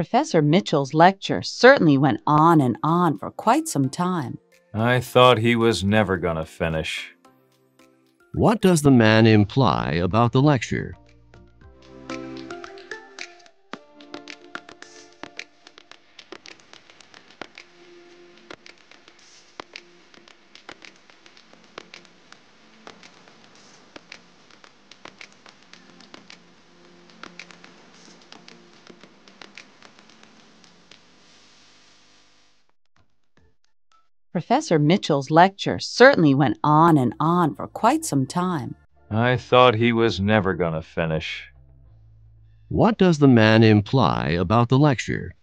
Professor Mitchell's lecture certainly went on and on for quite some time. I thought he was never going to finish. What does the man imply about the lecture? Professor Mitchell's lecture certainly went on and on for quite some time. I thought he was never going to finish. What does the man imply about the lecture?